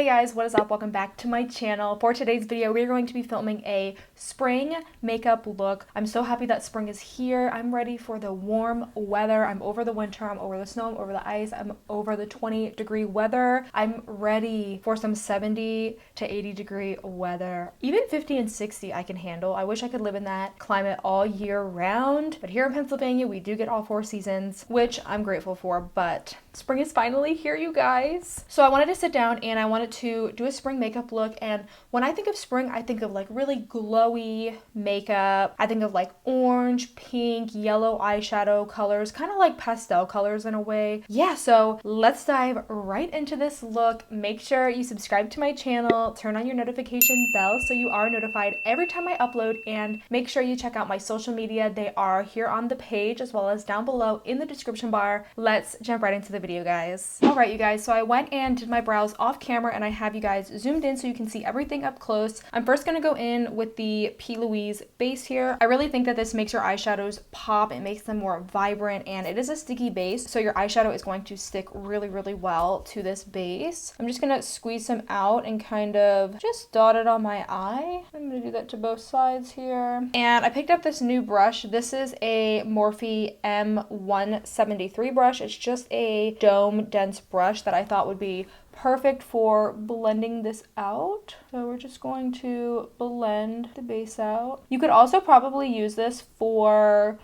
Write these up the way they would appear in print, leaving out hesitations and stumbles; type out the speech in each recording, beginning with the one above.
Hey guys, what is up? Welcome back to my channel. For today's video, we're going to be filming a spring makeup look. I'm so happy that spring is here. I'm ready for the warm weather. I'm over the winter, I'm over the snow, I'm over the ice, I'm over the 20-degree weather. I'm ready for some 70 to 80-degree weather. Even 50 and 60 I can handle. I wish I could live in that climate all year round. But here in Pennsylvania, we do get all 4 seasons, which I'm grateful for, but spring is finally here, you guys. So I wanted to sit down and I wanted to do a spring makeup look, and when I think of spring, I think of like really glowy makeup. I think of like orange, pink, yellow eyeshadow colors, kind of like pastel colors in a way. Yeah, so let's dive right into this look. Make sure you subscribe to my channel, turn on your notification bell so you are notified every time I upload, and make sure you check out my social media. They are here on the page as well as down below in the description bar. Let's jump right into the video, guys. All right, you guys, so I went and did my brows off camera and I have you guys zoomed in so you can see everything up close. I'm first going to go in with the P. Louise base here. I really think that this makes your eyeshadows pop. It makes them more vibrant, and it is a sticky base, so your eyeshadow is going to stick really, really well to this base. I'm just going to squeeze some out and kind of just dot it on my eye. I'm going to do that to both sides here. And I picked up this new brush. This is a Morphe M173 brush. It's just a dome dense brush that I thought would be perfect for blending this out. So we're just going to blend the base out. You could also probably use this for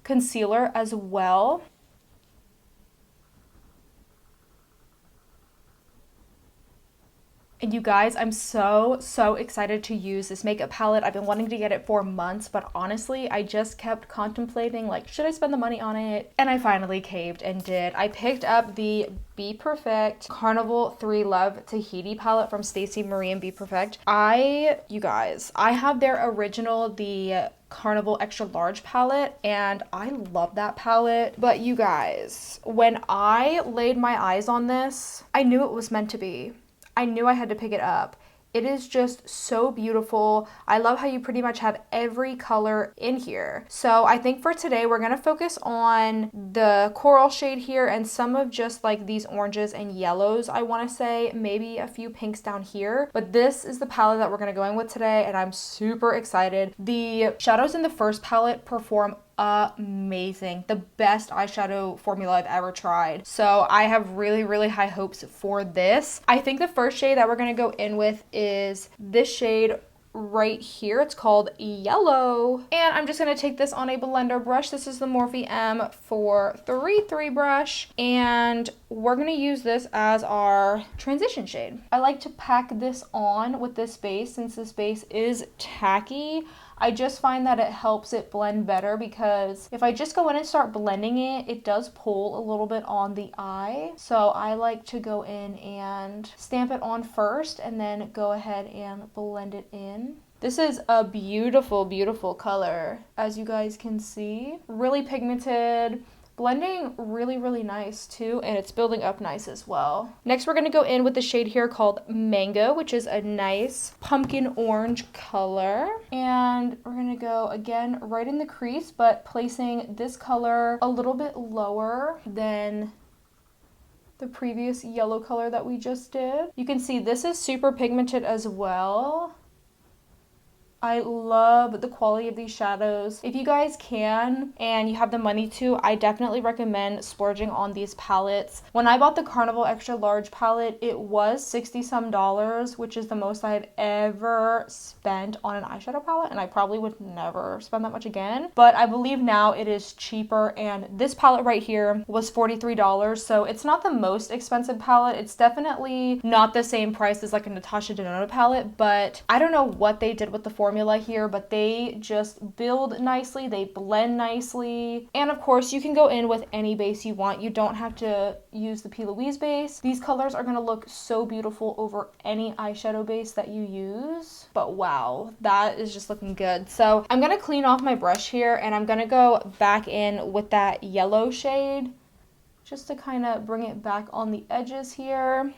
concealer as well. And you guys, I'm so excited to use this makeup palette. I've been wanting to get it for months, but honestly, I just kept contemplating, like, should I spend the money on it? And I finally caved and did. I picked up the Be Perfect Carnival 3 Love Tahiti palette from Stacey Marie and Be Perfect. You guys, I have their original, the Carnival Extra Large palette, and I love that palette. But you guys, when I laid my eyes on this, I knew it was meant to be. I knew I had to pick it up. It is just so beautiful. I love how you pretty much have every color in here. So I think for today, we're gonna focus on the coral shade here and some of just like these oranges and yellows, I wanna say, maybe a few pinks down here. But this is the palette that we're gonna go in with today, and I'm super excited. The shadows in the first palette perform amazing. The best eyeshadow formula I've ever tried. So I have really high hopes for this. I think the first shade that we're gonna go in with is this shade right here. It's called Yellow. And I'm just gonna take this on a blender brush. This is the Morphe M433 brush, and we're gonna use this as our transition shade. I like to pack this on with this base since this base is tacky. I just find that it helps it blend better, because if I just go in and start blending it, it does pull a little bit on the eye. So I like to go in and stamp it on first and then go ahead and blend it in. This is a beautiful color, as you guys can see. Really pigmented. Blending really nice too, and it's building up nice as well. Next, we're gonna go in with the shade here called Mango, which is a nice pumpkin orange color. And we're gonna go again right in the crease, but placing this color a little bit lower than the previous yellow color that we just did. You can see this is super pigmented as well. I love the quality of these shadows. If you guys can and you have the money to, I definitely recommend splurging on these palettes. When I bought the Carnival Extra Large palette, it was $60 some, which is the most I've ever spent on an eyeshadow palette, and I probably would never spend that much again. But I believe now it is cheaper, and this palette right here was $43, so it's not the most expensive palette. It's definitely not the same price as like a Natasha Denona palette, but I don't know what they did with the formula here, but they just build nicely, they blend nicely. And of course, you can go in with any base you want. You don't have to use the P. Louise base. These colors are gonna look so beautiful over any eyeshadow base that you use. But wow, that is just looking good. So I'm gonna clean off my brush here, and I'm gonna go back in with that yellow shade just to kind of bring it back on the edges here,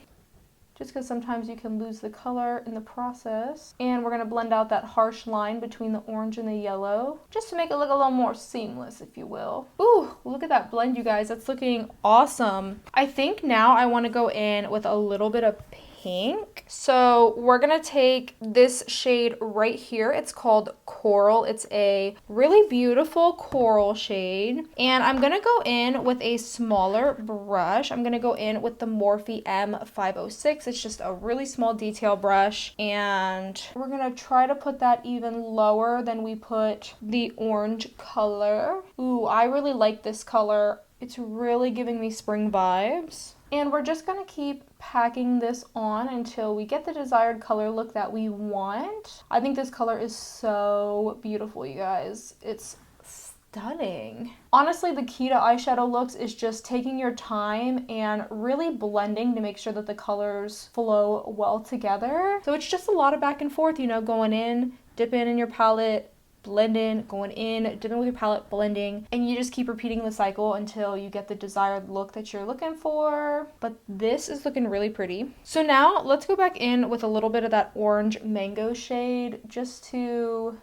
just because sometimes you can lose the color in the process. And we're going to blend out that harsh line between the orange and the yellow, just to make it look a little more seamless, if you will. Ooh, look at that blend, you guys. That's looking awesome. I think now I want to go in with a little bit of pink. So we're gonna take this shade right here. It's called Coral. It's a really beautiful coral shade. And I'm gonna go in with a smaller brush. I'm gonna go in with the Morphe M506. It's just a really small detail brush. And we're gonna try to put that even lower than we put the orange color. Ooh, I really like this color. It's really giving me spring vibes. And we're just gonna keep packing this on until we get the desired color look that we want. I think this color is so beautiful, you guys. It's stunning. Honestly, the key to eyeshadow looks is just taking your time and really blending to make sure that the colors flow well together. So it's just a lot of back and forth, you know, going in, dipping in your palette, blend in, going in, dipping with your palette, blending, and you just keep repeating the cycle until you get the desired look that you're looking for. But this is looking really pretty. So now let's go back in with a little bit of that orange mango shade just to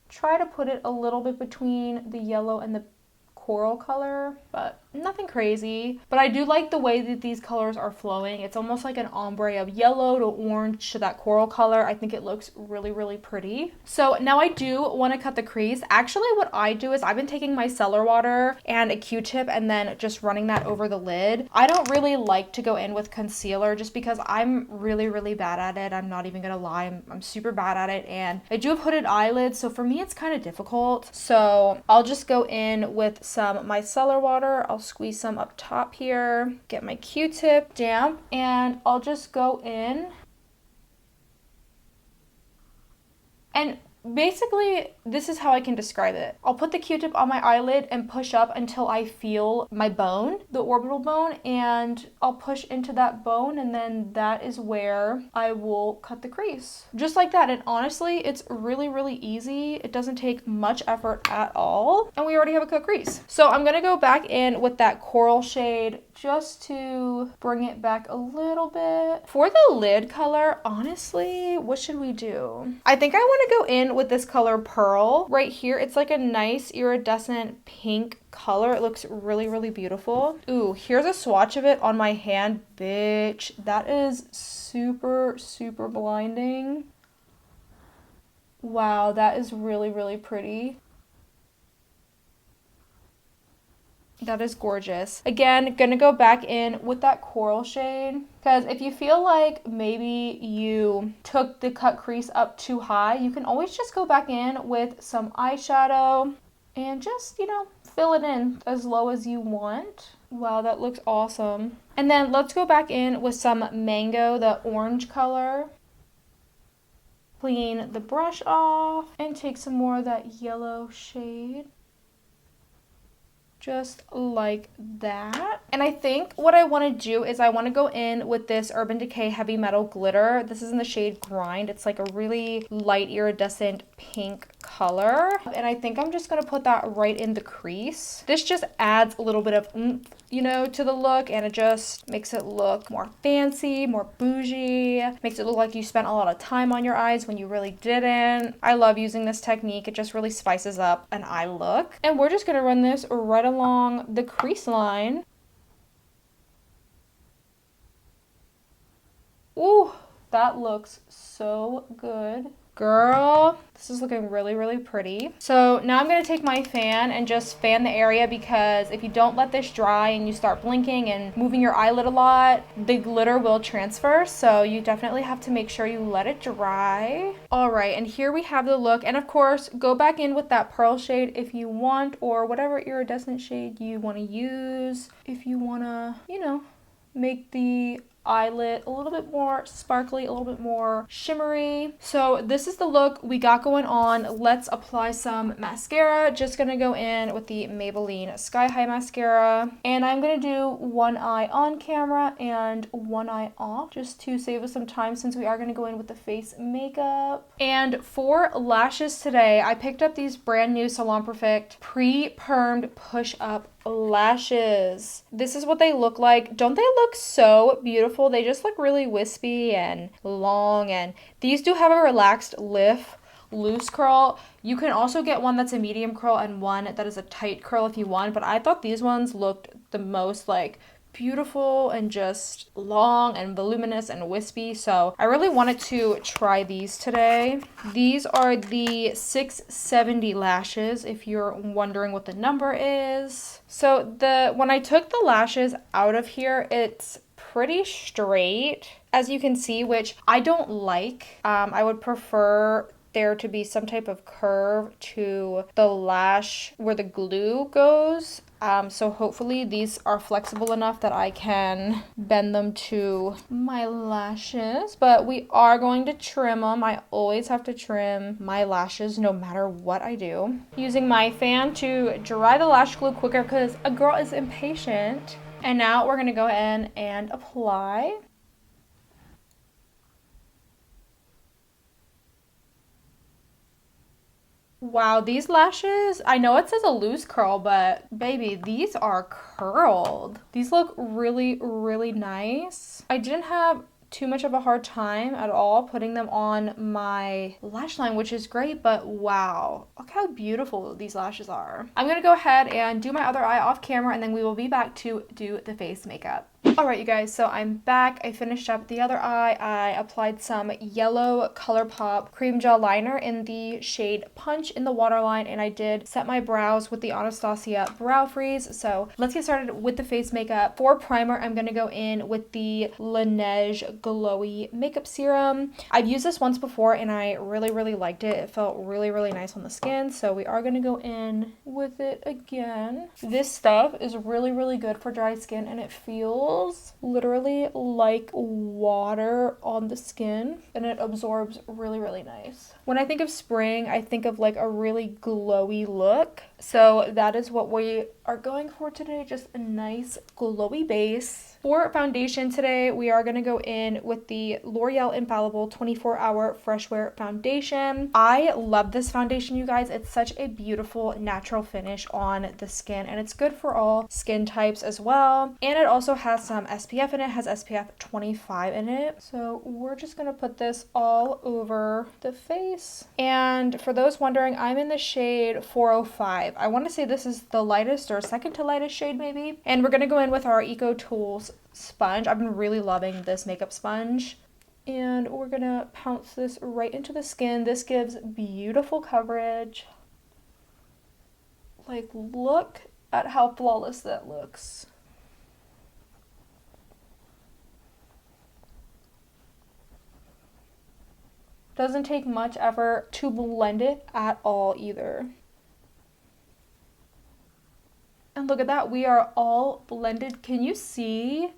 try to put it a little bit between the yellow and the coral color, but nothing crazy. But I do like the way that these colors are flowing. It's almost like an ombre of yellow to orange to that coral color. I think it looks really, really pretty. So now I do want to cut the crease. Actually, what I do is I've been taking my cellar water and a Q-tip and then just running that over the lid. I don't really like to go in with concealer just because I'm really, really bad at it. I'm not even gonna lie. I'm super bad at it, and I do have hooded eyelids, so for me it's kind of difficult. So I'll just go in with some micellar water. I'll squeeze some up top here, get my Q-tip damp, and I'll just go in. And basically, this is how I can describe it. I'll put the Q-tip on my eyelid and push up until I feel my bone, the orbital bone, and I'll push into that bone, and then that is where I will cut the crease. Just like that. And honestly, it's really, really easy. It doesn't take much effort at all, and we already have a cut crease. So I'm gonna go back in with that coral shade just to bring it back a little bit. For the lid color, honestly, what should we do? I think I want to go in with this color Pearl right here. It's like a nice iridescent pink color. It looks really, really beautiful. Ooh, here's a swatch of it on my hand. Bitch, that is super, super blinding. Wow, that is really, really pretty. That is gorgeous. Again, gonna go back in with that coral shade, because if you feel like maybe you took the cut crease up too high, you can always just go back in with some eyeshadow and just, you know, fill it in as low as you want. Wow, that looks awesome. And then let's go back in with some mango, the orange color. Clean the brush off and take some more of that yellow shade. Just like that. And I think what I want to do is I want to go in with this Urban Decay Heavy Metal Glitter. This is in the shade Grind. It's like a really light iridescent pink color. And I think I'm just going to put that right in the crease. This just adds a little bit of oomph, you know, to the look, and it just makes it look more fancy, more bougie. Makes it look like you spent a lot of time on your eyes when you really didn't. I love using this technique. It just really spices up an eye look. And we're just going to run this right along the crease line. Ooh, that looks so good. Girl, this is looking really, really pretty. So now I'm going to take my fan and just fan the area, because if you don't let this dry and you start blinking and moving your eyelid a lot, the glitter will transfer. So you definitely have to make sure you let it dry. All right, and here we have the look. And of course, go back in with that pearl shade if you want, or whatever iridescent shade you want to use. If you want to, you know, make the eyelid a little bit more sparkly, a little bit more shimmery. So this is the look we got going on. Let's apply some mascara. Just gonna go in with the Maybelline Sky High Mascara, and I'm gonna do one eye on camera and one eye off, just to save us some time since we are gonna go in with the face makeup. And for lashes today, I picked up these brand new Salon Perfect pre-permed push-up lashes. This is what they look like. Don't they look so beautiful? They just look really wispy and long, and these do have a relaxed lift loose curl. You can also get one that's a medium curl and one that is a tight curl if you want, but I thought these ones looked the most like beautiful and just long and voluminous and wispy. So I really wanted to try these today. These are the 670 lashes, if you're wondering what the number is. So when I took the lashes out of here, it's pretty straight, as you can see, which I don't like. I would prefer there to be some type of curve to the lash where the glue goes. So hopefully these are flexible enough that I can bend them to my lashes, but we are going to trim them. I always have to trim my lashes no matter what I do. Using my fan to dry the lash glue quicker because a girl is impatient. And now we're going to go in and apply. Wow, these lashes, I know it says a loose curl, but baby, these are curled. These look really, really nice. I didn't have too much of a hard time at all putting them on my lash line, which is great, but wow, look how beautiful these lashes are. I'm gonna go ahead and do my other eye off camera, and then we will be back to do the face makeup. Alright you guys, so I'm back. I finished up the other eye. I applied some yellow ColourPop cream gel liner in the shade Punch in the waterline, and I did set my brows with the Anastasia Brow Freeze. So let's get started with the face makeup. For primer, I'm going to go in with the Laneige Glowy Makeup Serum. I've used this once before and I really, really liked it. It felt really, really nice on the skin, so we are going to go in with it again. This stuff is really, really good for dry skin, and it feels literally like water on the skin, and it absorbs really, really nice. When I think of spring, I think of like a really glowy look, so that is what we are going for today, just a nice glowy base. For foundation today, we are going to go in with the L'Oreal Infallible 24-Hour Fresh Wear Foundation. I love this foundation, you guys. It's such a beautiful natural finish on the skin, and it's good for all skin types as well. And it also has some SPF in it. It has SPF 25 in it. So we're just going to put this all over the face. And for those wondering, I'm in the shade 405. I want to say this is the lightest or second to lightest shade maybe. And we're going to go in with our Eco Tools sponge. I've been really loving this makeup sponge. And we're going to pounce this right into the skin. This gives beautiful coverage. Like, look at how flawless that looks. Doesn't take much effort to blend it at all either. And look at that, we are all blended. Can you see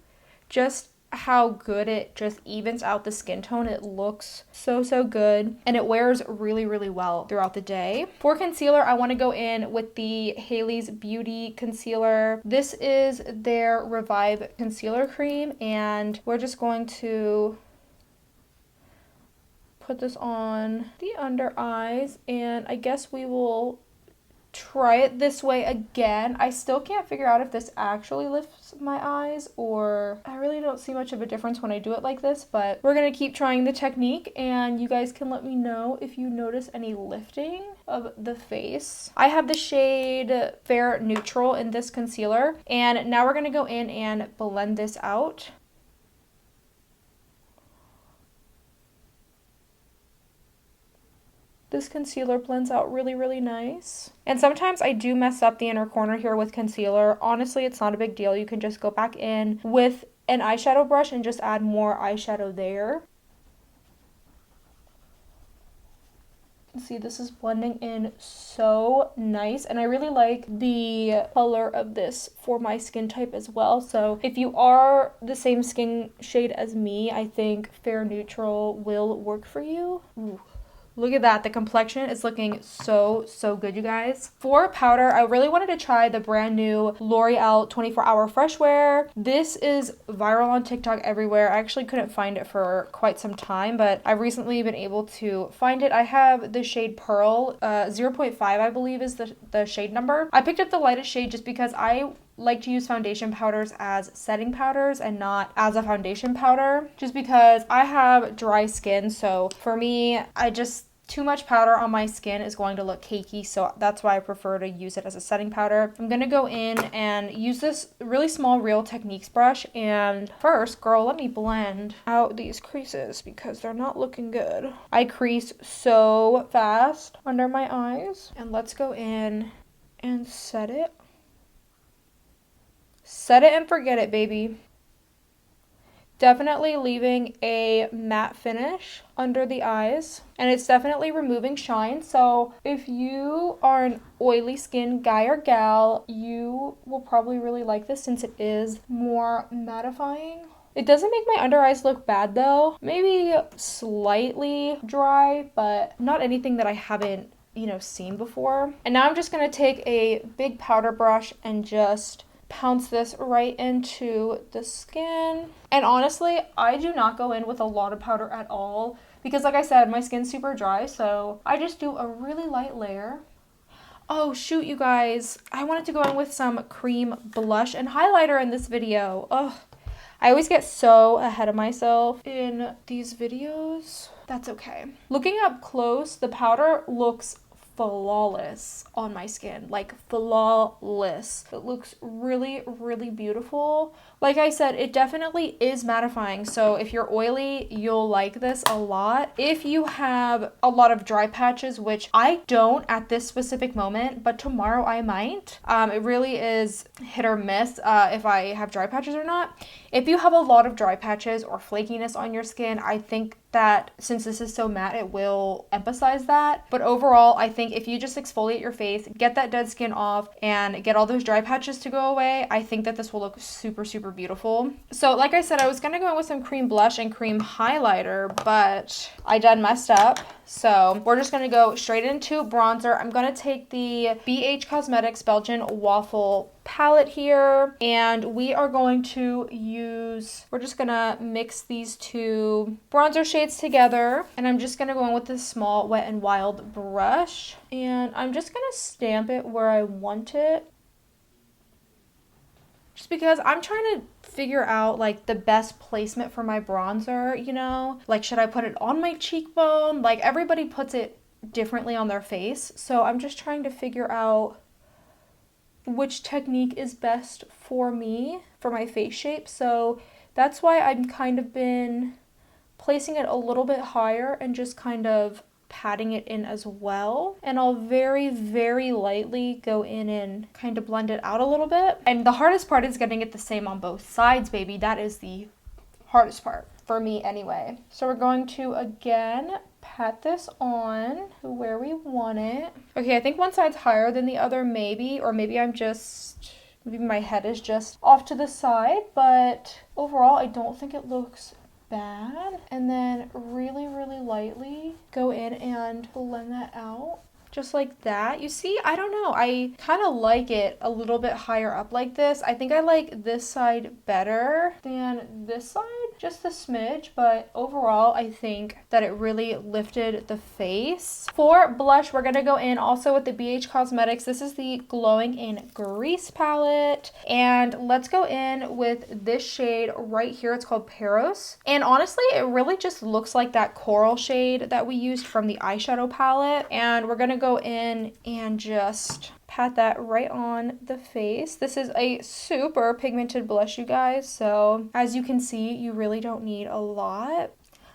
just how good it just evens out the skin tone? It looks so, so good, and it wears really, really well throughout the day. For concealer, I want to go in with the Hailey's Beauty Concealer. This is their Revive Concealer Cream, and we're just going to put this on the under eyes, and I guess we will try it this way again. I still can't figure out if this actually lifts my eyes, or I really don't see much of a difference when I do it like this, but we're gonna keep trying the technique, and you guys can let me know if you notice any lifting of the face. I have the shade Fair Neutral in this concealer, and now we're gonna go in and blend this out. This concealer blends out really, really nice. And sometimes I do mess up the inner corner here with concealer. Honestly, it's not a big deal. You can just go back in with an eyeshadow brush and just add more eyeshadow there. See, this is blending in so nice, and I really like the color of this for my skin type as well. So if you are the same skin shade as me, I think Fair Neutral will work for you. Ooh. Look at that. The complexion is looking so, so good, you guys. For powder, I really wanted to try the brand new L'Oreal 24-Hour Fresh Wear. This is viral on TikTok everywhere. I actually couldn't find it for quite some time, but I've recently been able to find it. I have the shade Pearl, 0.5 I believe is the shade number. I picked up the lightest shade just because I like to use foundation powders as setting powders and not as a foundation powder, just because I have dry skin. So for me, I just too much powder on my skin is going to look cakey, so that's why I prefer to use it as a setting powder. I'm gonna go in and use this really small Real Techniques brush, and first, girl, let me blend out these creases because they're not looking good. I crease so fast under my eyes, and let's go in and set it. Set it and forget it, baby. Definitely leaving a matte finish under the eyes, and it's definitely removing shine. So if you are an oily skin guy or gal, you will probably really like this since it is more mattifying. It doesn't make my under eyes look bad though. Maybe slightly dry, but not anything that I haven't, seen before. And now I'm just gonna take a big powder brush and just pounce this right into the skin. And honestly, I do not go in with a lot of powder at all because, like I said, my skin's super dry, so I just do a really light layer. Oh shoot, you guys, I wanted to go in with some cream blush and highlighter in this video. Ugh, I always get so ahead of myself in these videos. That's okay. Looking up close, the powder looks flawless on my skin, like flawless. It looks really, really beautiful. Like I said, it definitely is mattifying, so if you're oily, you'll like this a lot. If you have a lot of dry patches, which I don't at this specific moment, but tomorrow I might. It really is hit or miss if I have dry patches or not. If you have a lot of dry patches or flakiness on your skin, I think that since this is so matte, it will emphasize that. But overall, I think if you just exfoliate your face, get that dead skin off, and get all those dry patches to go away, I think that this will look super, super beautiful. So like I said, I was gonna go in with some cream blush and cream highlighter, but I done messed up. So we're just gonna go straight into bronzer. I'm gonna take the BH Cosmetics Belgian Waffle palette here, and we are going to we're just gonna mix these two bronzer shades together, and I'm just gonna go in with this small Wet n Wild brush, and I'm just gonna stamp it where I want it, just because I'm trying to figure out like the best placement for my bronzer, like should I put it on my cheekbone? Like everybody puts it differently on their face, so I'm just trying to figure out which technique is best for me, for my face shape. So that's why I've kind of been placing it a little bit higher and just kind of patting it in as well. And I'll very, very lightly go in and kind of blend it out a little bit. And the hardest part is getting it the same on both sides, baby. That is the hardest part for me anyway. So we're going to, again, pat this on to where we want it. Okay, I think one side's higher than the other maybe, or maybe maybe my head is just off to the side, but overall I don't think it looks bad. And then really, really lightly go in and blend that out. Just like that. You see, I don't know. I kind of like it a little bit higher up like this. I think I like this side better than this side, just a smidge, but overall I think that it really lifted the face. For blush, we're gonna go in also with the BH Cosmetics. This is the Glowing in Grease palette, and let's go in with this shade right here. It's called Peros, and honestly it really just looks like that coral shade that we used from the eyeshadow palette, and we're gonna go in and just pat that right on the face. This is a super pigmented blush, you guys, so as you can see, you really don't need a lot.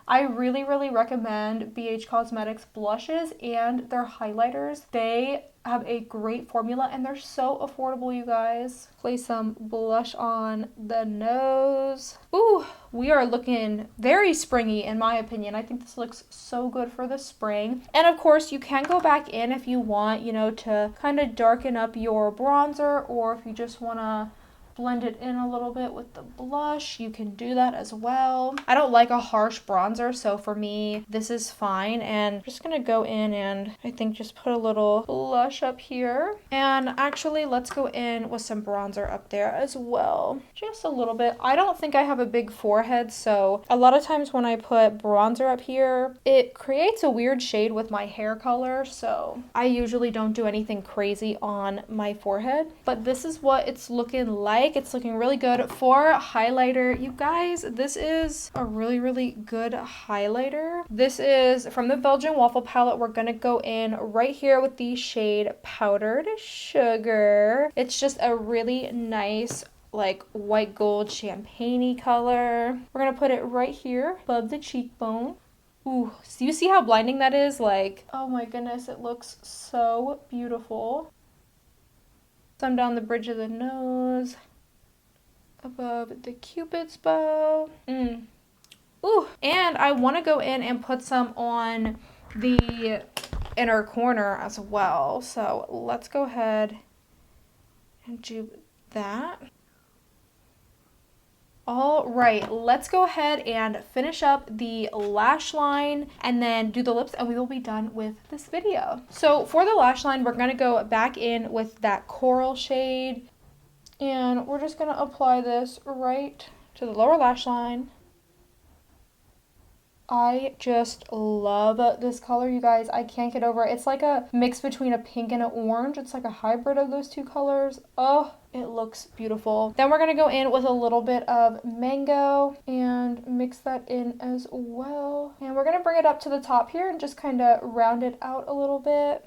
I really, really recommend BH Cosmetics blushes and their highlighters. They have a great formula and they're so affordable, you guys. Place some blush on the nose. Ooh, we are looking very springy in my opinion. I think this looks so good for the spring. And of course, you can go back in if you want, to kind of darken up your bronzer, or if you just want to blend it in a little bit with the blush, you can do that as well. I don't like a harsh bronzer, so for me this is fine. And I'm just gonna go in and I think just put a little blush up here, and actually let's go in with some bronzer up there as well, just a little bit. I don't think I have a big forehead, so a lot of times when I put bronzer up here it creates a weird shade with my hair color, so I usually don't do anything crazy on my forehead, but this is what it's looking like. like. It's looking really good. For highlighter, you guys, this is a really, really good highlighter. This is from the Belgian Waffle palette. We're gonna go in right here with the shade Powdered Sugar. It's just a really nice like white gold champagne-y color. We're gonna put it right here above the cheekbone. Ooh, so you see how blinding that is? Like, oh my goodness, it looks so beautiful. Some down the bridge of the nose, above the Cupid's bow. Ooh, and I want to go in and put some on the inner corner as well. So let's go ahead and do that. All right, let's go ahead and finish up the lash line and then do the lips, and we will be done with this video. So for the lash line, we're gonna go back in with that coral shade, and we're just gonna apply this right to the lower lash line. I just love this color, you guys. I can't get over it. It's like a mix between a pink and an orange. It's like a hybrid of those two colors. Oh, it looks beautiful. Then we're going to go in with a little bit of mango and mix that in as well. And we're going to bring it up to the top here and just kind of round it out a little bit.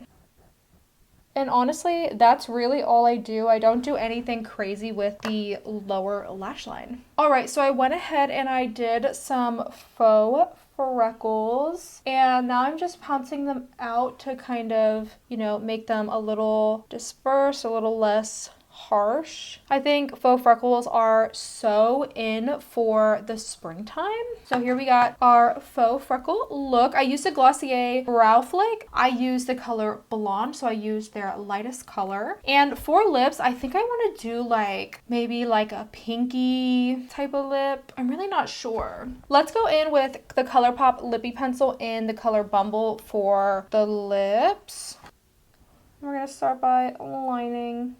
And honestly, that's really all I do. I don't do anything crazy with the lower lash line. All right, so I went ahead and I did some faux freckles, and now I'm just pouncing them out to kind of, you know, make them a little dispersed, a little less harsh. I think faux freckles are so in for the springtime. So here we got our faux freckle look. I used a Glossier Brow Flick. I used the color Blonde, so I used their lightest color. And for lips, I think I want to do like maybe like a pinky type of lip. I'm really not sure. Let's go in with the ColourPop Lippie Pencil in the color Bumble for the lips. We're gonna start by lining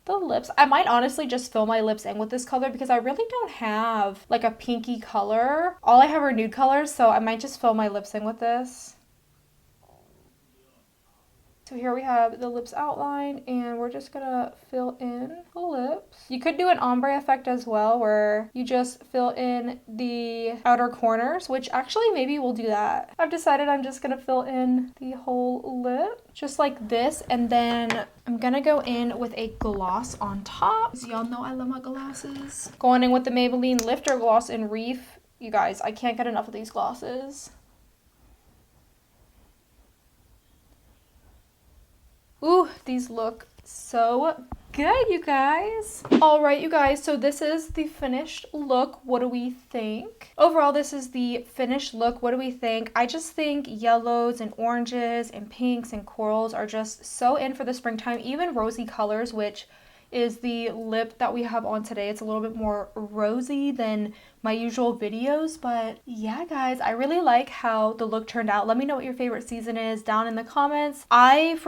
the lips. I might honestly just fill my lips in with this color because I really don't have like a pinky color. All I have are nude colors, so I might just fill my lips in with this. So here we have the lips outline, and we're just gonna fill in the lips. You could do an ombre effect as well, where you just fill in the outer corners, which actually maybe we'll do that. I've decided I'm just gonna fill in the whole lip, just like this, and then I'm gonna go in with a gloss on top. So y'all know I love my glosses. Going in with the Maybelline Lifter Gloss in Reef. You guys, I can't get enough of these glosses. Ooh, these look so good, you guys. All right, you guys, so this is the finished look. What do we think? Overall, this is the finished look. What do we think? I just think yellows and oranges and pinks and corals are just so in for the springtime. Even rosy colors, which is the lip that we have on today. It's a little bit more rosy than my usual videos, but yeah, guys, I really like how the look turned out. Let me know what your favorite season is down in the comments. I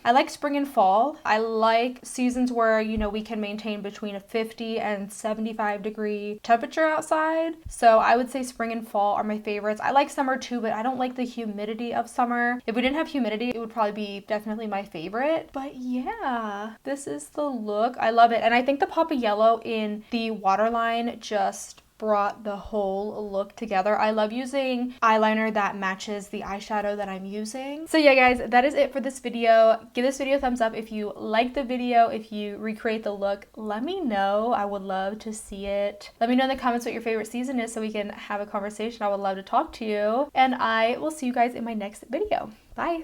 like spring and fall. I like seasons where, you know, we can maintain between a 50 and 75 degree temperature outside. So I would say spring and fall are my favorites. I like summer too, but I don't like the humidity of summer. If we didn't have humidity, it would probably be definitely my favorite. But yeah, this is the look. I love it. And I think the pop of yellow in the waterline just brought the whole look together. I love using eyeliner that matches the eyeshadow that I'm using. So yeah, guys, that is it for this video. Give this video a thumbs up if you like the video. If you recreate the look, let me know. I would love to see it. Let me know in the comments what your favorite season is so we can have a conversation. I would love to talk to you. And I will see you guys in my next video. Bye.